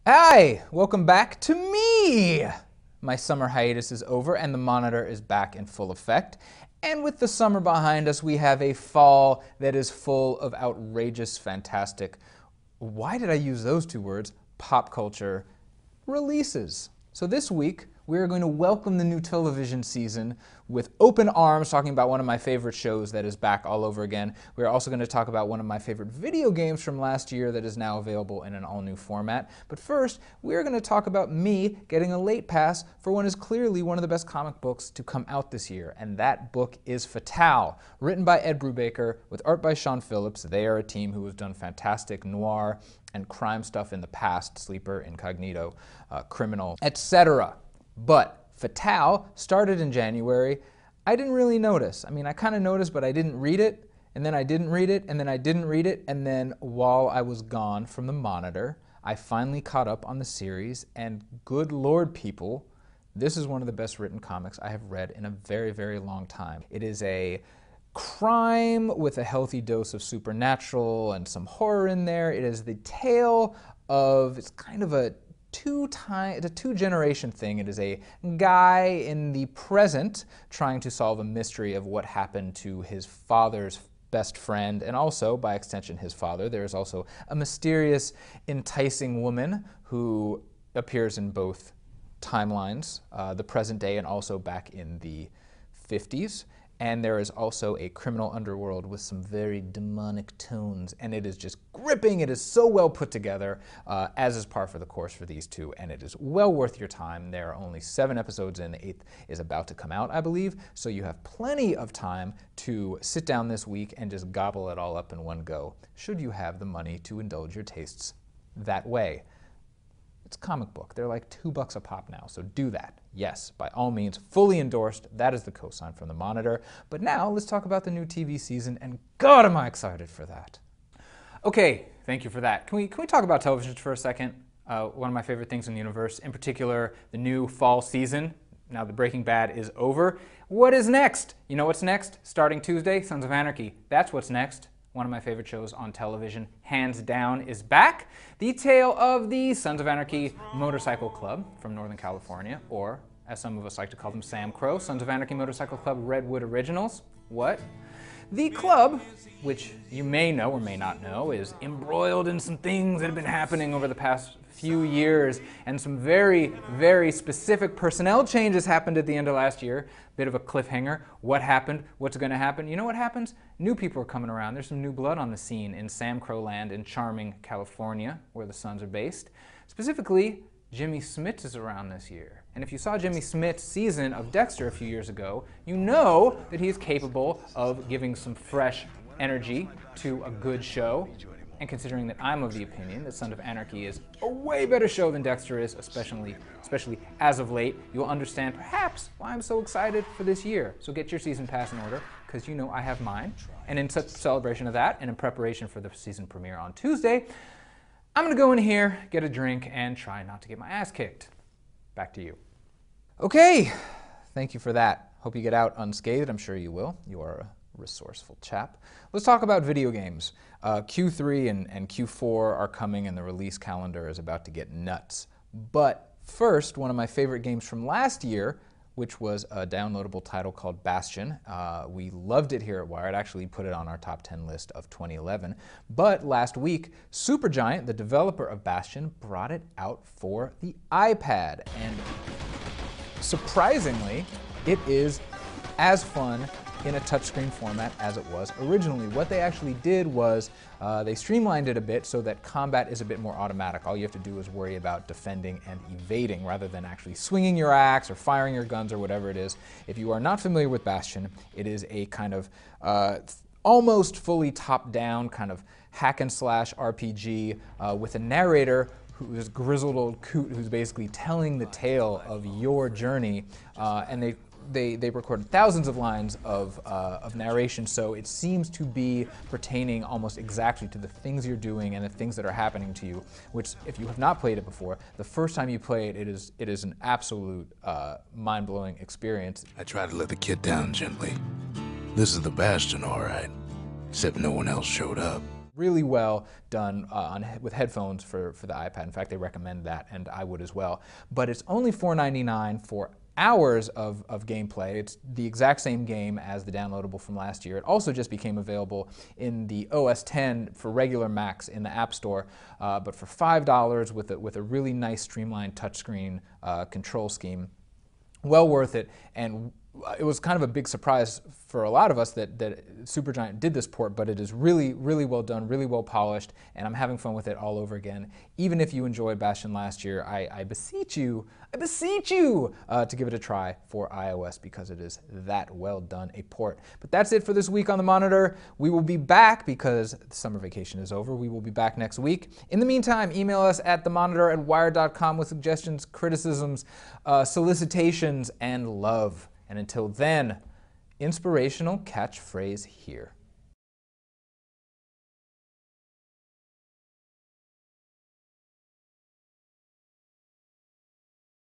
Hi, welcome back to me. My summer hiatus is over and the monitor is back in full effect. And with the summer behind us, we have a fall that is full of outrageous, fantastic, why did I use those two words? Pop culture releases. So this week, we are going to welcome the new television season with open arms, talking about one of my favorite shows that is back all over again. We are also going to talk about one of my favorite video games from last year that is now available in an all-new format. But first, we are going to talk about me getting a late pass for what is clearly one of the best comic books to come out this year, and that book is Fatale, written by Ed Brubaker with art by Sean Phillips. They are a team who have done fantastic noir and crime stuff in the past, Sleeper, Incognito, Criminal, etc. But Fatale started in January. I didn't really notice. I mean, I kind of noticed, but I didn't read it, and then I didn't read it, and then I didn't read it, and then while I was gone from the monitor, I finally caught up on the series, and good Lord, people, this is one of the best written comics I have read in a very, very long time. It is a crime with a healthy dose of supernatural and some horror in there. It is the tale of, it's kind of a two-generation thing. It is a guy in the present trying to solve a mystery of what happened to his father's best friend, and also, by extension, his father. There is also a mysterious, enticing woman who appears in both timelines, the present day and also back in the 50s. And there is also a criminal underworld with some very demonic tones, and it is just gripping. It is so well put together, as is par for the course for these two, and it is well worth your time. There are only 7 episodes in. The 8th is about to come out, I believe, so you have plenty of time to sit down this week and just gobble it all up in one go, should you have the money to indulge your tastes that way. It's a comic book. They're like $2 a pop now, so do that. Yes, by all means, fully endorsed. That is the cosign from the monitor. But now let's talk about the new TV season, and God, am I excited for that. Okay, thank you for that. Can we talk about television for a second? One of my favorite things in the universe, in particular, the new fall season. Now the Breaking Bad is over. What is next? You know what's next? Starting Tuesday, Sons of Anarchy. That's what's next. One of my favorite shows on television, hands down, is back. The tale of the Sons of Anarchy Motorcycle Club from Northern California, or as some of us like to call them, Sam Crow, Sons of Anarchy Motorcycle Club Redwood Originals. What? The club, which you may know or may not know, is embroiled in some things that have been happening over the past few years, and some very, very specific personnel changes happened at the end of last year. Bit of a cliffhanger. What happened? What's going to happen? You know what happens? New people are coming around. There's some new blood on the scene in Sam Crow land in charming California, where the Sons are based. Specifically, Jimmy Smits is around this year. And if you saw Jimmy Smits' season of Dexter a few years ago, you know that he is capable of giving some fresh energy to a good show. And considering that I'm of the opinion that Sons of Anarchy is a way better show than Dexter is, especially as of late, you'll understand perhaps why I'm so excited for this year. So get your season pass in order, because you know I have mine. And in such celebration of that, and in preparation for the season premiere on Tuesday, I'm going to go in here, get a drink, and try not to get my ass kicked. Back to you. Okay, thank you for that. Hope you get out unscathed. I'm sure you will. You are a resourceful chap. Let's talk about video games. Q3 and Q4 are coming, and the release calendar is about to get nuts. But first, one of my favorite games from last year, which was a downloadable title called Bastion. We loved it here at Wired. Actually put it on our top 10 list of 2011. But last week, Supergiant, the developer of Bastion, brought it out for the iPad. And surprisingly, it is as fun in a touchscreen format as it was originally. What they actually did was they streamlined it a bit so that combat is a bit more automatic. All you have to do is worry about defending and evading rather than actually swinging your axe or firing your guns or whatever it is. If you are not familiar with Bastion, it is a kind of almost fully top-down kind of hack-and-slash RPG with a narrator who is grizzled old coot who's basically telling the tale of your journey, and they recorded thousands of lines of narration, so it seems to be pertaining almost exactly to the things you're doing and the things that are happening to you, which, if you have not played it before, the first time you play it, it is an absolute mind-blowing experience. I tried to let the kid down gently. This is the Bastion, all right, except no one else showed up. really well done with headphones for the iPad. In fact, they recommend that, and I would as well. But it's only $4.99 for hours of gameplay. It's the exact same game as the downloadable from last year. It also just became available in the OS X for regular Macs in the App Store, but for $5 with a really nice streamlined touchscreen control scheme. Well worth it, and it was kind of a big surprise for a lot of us that Supergiant did this port, but it is really, really well done, really well polished, and I'm having fun with it all over again. Even if you enjoyed Bastion last year, I beseech you to give it a try for iOS because it is that well done a port. But that's it for this week on The Monitor. We will be back because the summer vacation is over. We will be back next week. In the meantime, email us at themonitor@wired.com with suggestions, criticisms, solicitations, and love. And until then, inspirational catchphrase here.